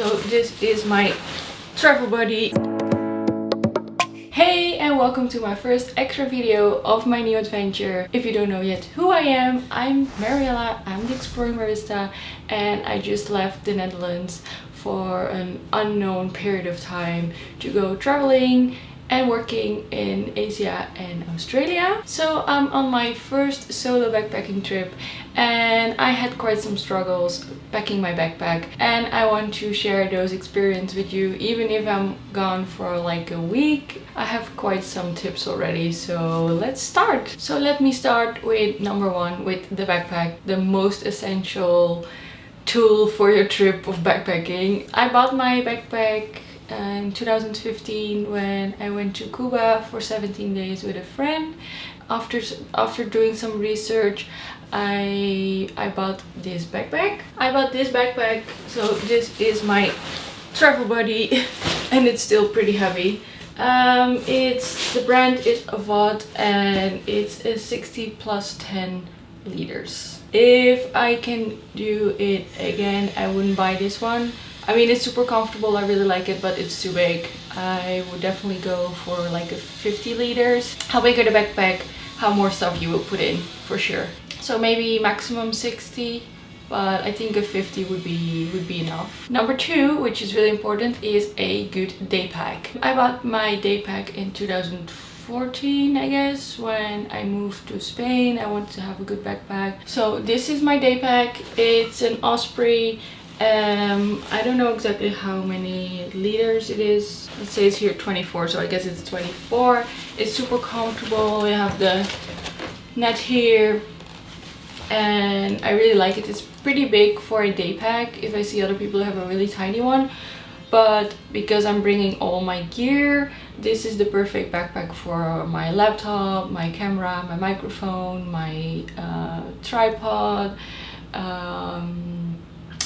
So this is my travel buddy. Hey, and welcome to my first extra video of my new adventure. If you don't know yet who I am, I'm Mariella, I'm the Exploring Barista, and I just left the Netherlands for an unknown period of time to go traveling and working in Asia and Australia. So I'm on my first solo backpacking trip and I had quite some struggles packing my backpack, and I want to share those experiences with you. Even if I'm gone for like a week, I have quite some tips already, so let's start. So let me start with number one, with the backpack, the most essential tool for your trip of backpacking. I bought my backpack in 2015 when I went to Cuba for 17 days with a friend. After doing some research, I bought this backpack. So this is my travel buddy and it's still pretty heavy. The brand is Avod and it's a 60 plus 10 liters. If I can do it again, I wouldn't buy this one. I mean, it's super comfortable, I really like it, but it's too big. I would definitely go for like a 50 liters. How bigger the backpack, how more stuff you will put in, for sure. So maybe maximum 60, but I think a 50 would be enough. Number two, which is really important, is a good day pack. I bought my day pack in 2014, I guess, when I moved to Spain. I wanted to have a good backpack. So this is my day pack. It's an Osprey. I don't know exactly how many liters it is. It says here 24, so I guess it's 24. It's super comfortable. We have the net here and I really like it. It's pretty big for a day pack. If I see other people have a really tiny one, but because I'm bringing all my gear, this is the perfect backpack for my laptop, my camera, my microphone, my tripod,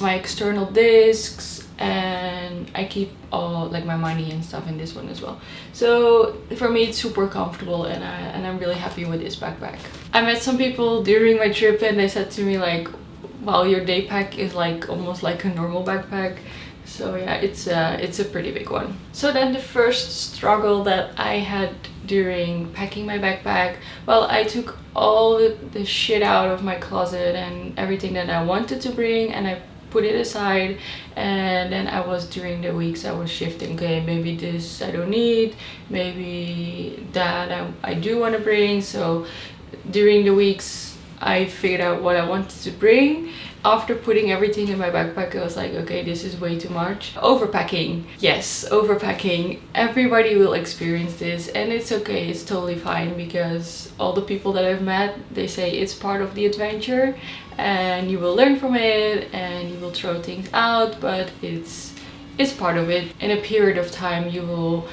my external discs, and I keep all like my money and stuff in this one as well. So for me it's super comfortable and I'm really happy with this backpack. I met some people during my trip and they said to me like, wow, your day pack is like almost like a normal backpack. So yeah, it's a pretty big one. So then the first struggle that I had during packing my backpack, well, I took all the shit out of my closet and everything that I wanted to bring, and I put it aside. And then during the weeks I was shifting, okay, maybe this I don't need, maybe that I do want to bring. So during the weeks I figured out what I wanted to bring. After putting everything in my backpack, I was like, okay, this is way too much. Overpacking. Yes, overpacking. Everybody will experience this and it's okay, it's totally fine, because all the people that I've met, they say it's part of the adventure and you will learn from it and you will throw things out, but it's part of it. In a period of time you will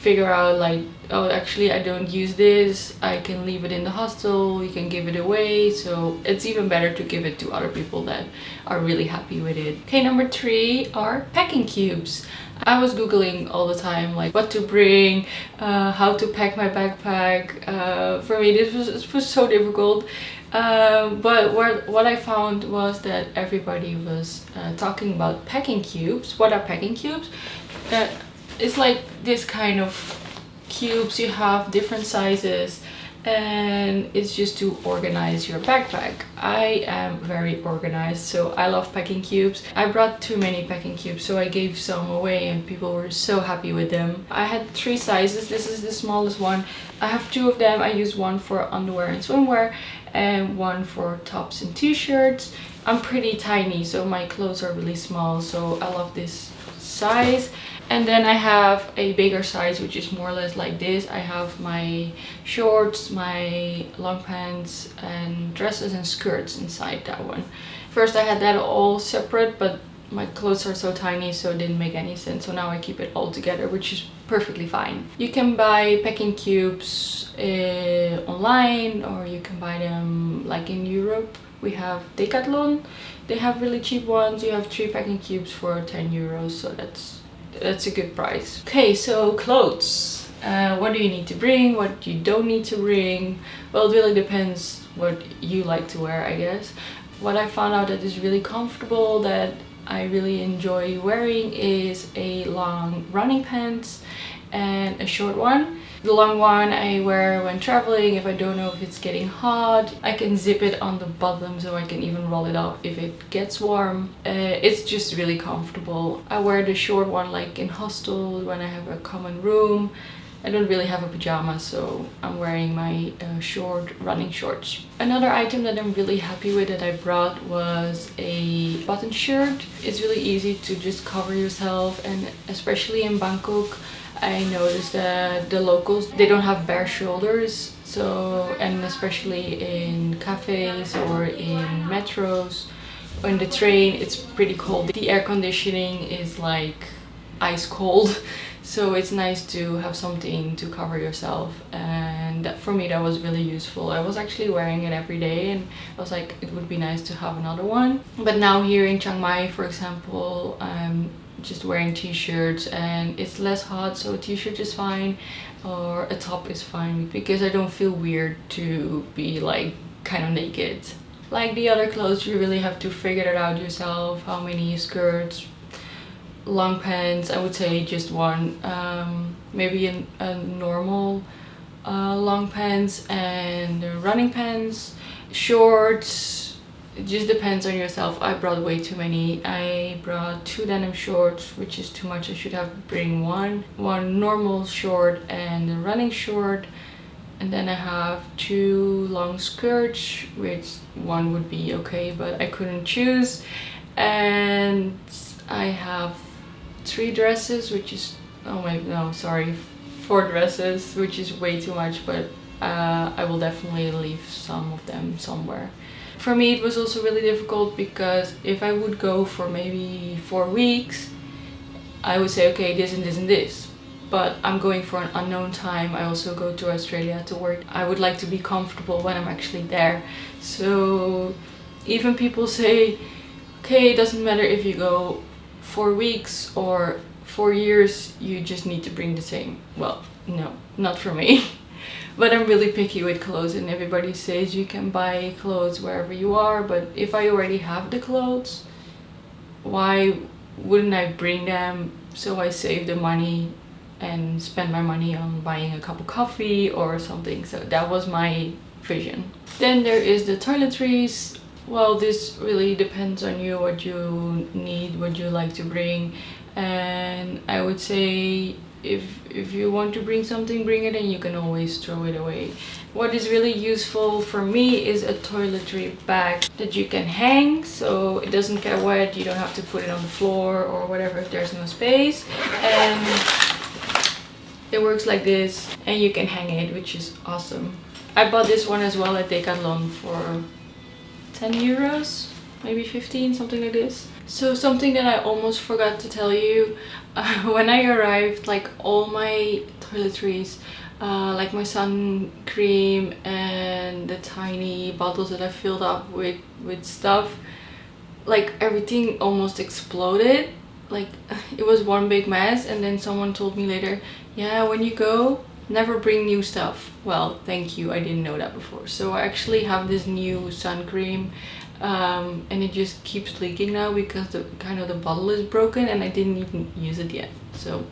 figure out like, oh, actually I don't use this, I can leave it in the hostel, you can give it away. So it's even better to give it to other people that are really happy with it. Okay, number three are packing cubes. I was googling all the time like what to bring, how to pack my backpack. For me this was so difficult, but what I found was that everybody was talking about packing cubes. What are packing cubes? It's like this kind of cubes. You have different sizes and it's just to organize your backpack. I am very organized, so I love packing cubes. I brought too many packing cubes, so I gave some away and people were so happy with them. I had 3 sizes. This is the smallest one. I have 2 of them. I use one for underwear and swimwear and one for tops and t-shirts. I'm pretty tiny, so my clothes are really small, so I love this size. And then I have a bigger size, which is more or less like this. I have my shorts, my long pants and dresses and skirts inside that one. First I had that all separate, but my clothes are so tiny, so it didn't make any sense. So now I keep it all together, which is perfectly fine. You can buy packing cubes online, or you can buy them like in Europe. We have Decathlon. They have really cheap ones. You have 3 packing cubes for 10 euros, so that's a good price. Okay, so clothes. What do you need to bring? What you don't need to bring? Well, it really depends what you like to wear, I guess. What I found out that is really comfortable, that I really enjoy wearing is a long running pants and a short one. The long one I wear when traveling if I don't know if it's getting hot. I can zip it on the bottom so I can even roll it up if it gets warm. It's just really comfortable. I wear the short one like in hostel when I have a common room. I don't really have a pajama, so I'm wearing my short running shorts. Another item that I'm really happy with that I brought was a button shirt. It's really easy to just cover yourself, and especially in Bangkok I noticed that the locals, they don't have bare shoulders, so, and especially in cafes or in metros or in the train, it's pretty cold. The air conditioning is like ice cold, so it's nice to have something to cover yourself, and for me that was really useful. I was actually wearing it every day and I was like, it would be nice to have another one. But now here in Chiang Mai, for example, I'm just wearing t-shirts and it's less hot, so a t-shirt is fine or a top is fine because I don't feel weird to be like kind of naked. Like the other clothes, you really have to figure it out yourself. How many skirts, long pants, I would say just one, maybe a normal long pants and running pants. Shorts, it just depends on yourself. I brought way too many. I brought 2 denim shorts, which is too much. I should have bring one normal short and a running short, and then I have 2 long skirts, which one would be okay, but I couldn't choose. And I have 3 dresses, which is, oh wait, no, sorry, 4 dresses, which is way too much, but I will definitely leave some of them somewhere. For me it was also really difficult because if I would go for maybe 4 weeks, I would say okay, this and this and this, but I'm going for an unknown time. I also go to Australia to work. I would like to be comfortable when I'm actually there. So even people say, okay, it doesn't matter if you go 4 weeks or 4 years, you just need to bring the same. Well, no, not for me. But I'm really picky with clothes, and everybody says you can buy clothes wherever you are, but if I already have the clothes, why wouldn't I bring them so I save the money and spend my money on buying a cup of coffee or something? So that was my vision. Then there is the toiletries. Well, this really depends on you, what you need, what you like to bring, and I would say if you want to bring something, bring it, and you can always throw it away. What is really useful for me is a toiletry bag that you can hang, so it doesn't get wet. You don't have to put it on the floor or whatever if there's no space, and it works like this and you can hang it, which is awesome. I bought this one as well at Decathlon for 10 euros, maybe 15, something like this. So something that I almost forgot to tell you, when I arrived, like all my toiletries, like my sun cream and the tiny bottles that I filled up with stuff, like everything almost exploded. Like it was one big mess, and then someone told me later, yeah, when you go, never bring new stuff. Well, thank you, I didn't know that before. So I actually have this new sun cream, and it just keeps leaking now because the bottle is broken and I didn't even use it yet. So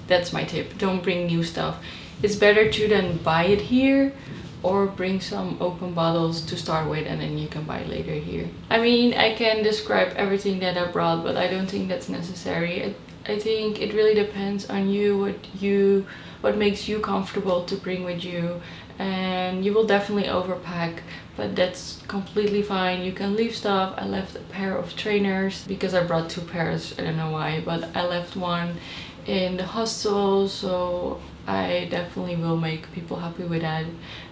that's my tip, don't bring new stuff. It's better to then buy it here or bring some open bottles to start with, and then you can buy later here. I mean, I can describe everything that I brought, but I don't think that's necessary. I think it really depends on you, what makes you comfortable to bring with you, and you will definitely overpack, but that's completely fine. You can leave stuff. I left a pair of trainers because I brought 2 pairs, I don't know why, but I left one in the hostel, so I definitely will make people happy with that.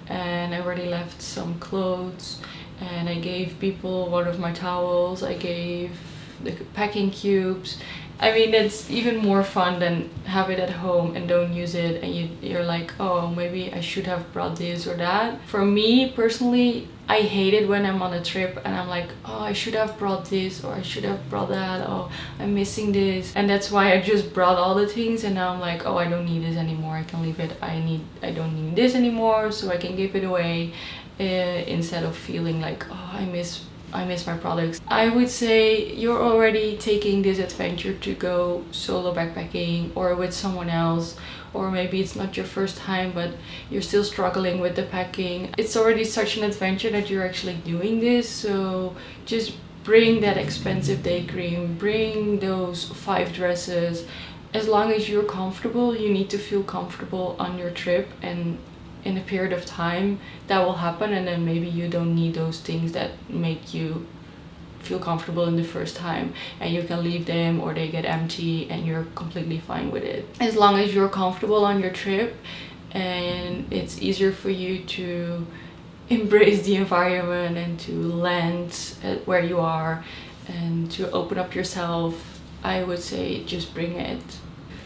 And I already left some clothes, and I gave people one of my towels. I gave the packing cubes. I mean, it's even more fun than have it at home and don't use it, and you're like, oh, maybe I should have brought this or that. For me personally, I hate it when I'm on a trip and I'm like, oh, I should have brought this or I should have brought that, oh, I'm missing this. And that's why I just brought all the things, and now I'm like, oh, I don't need this anymore, I can leave it. I don't need this anymore, so I can give it away, instead of feeling like, oh, I miss I miss my products. I would say you're already taking this adventure to go solo backpacking or with someone else, or maybe it's not your first time but you're still struggling with the packing. It's already such an adventure that you're actually doing this, so just bring that expensive day cream, bring those 5 dresses. As long as you're comfortable, you need to feel comfortable on your trip, and in a period of time that will happen, and then maybe you don't need those things that make you feel comfortable in the first time, and you can leave them or they get empty and you're completely fine with it. As long as you're comfortable on your trip and it's easier for you to embrace the environment and to land at where you are and to open up yourself, I would say just bring it.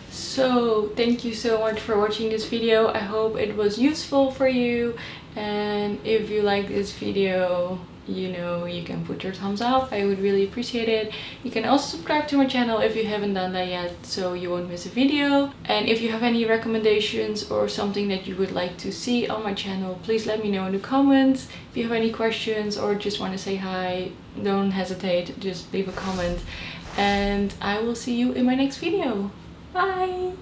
So thank you so much for watching this video. I hope it was useful for you, and if you like this video, you know, you can put your thumbs up. I would really appreciate it. You can also subscribe to my channel if you haven't done that yet, so you won't miss a video. And if you have any recommendations or something that you would like to see on my channel, please let me know in the comments. If you have any questions or just want to say hi, don't hesitate, just leave a comment, and I will see you in my next video. Bye!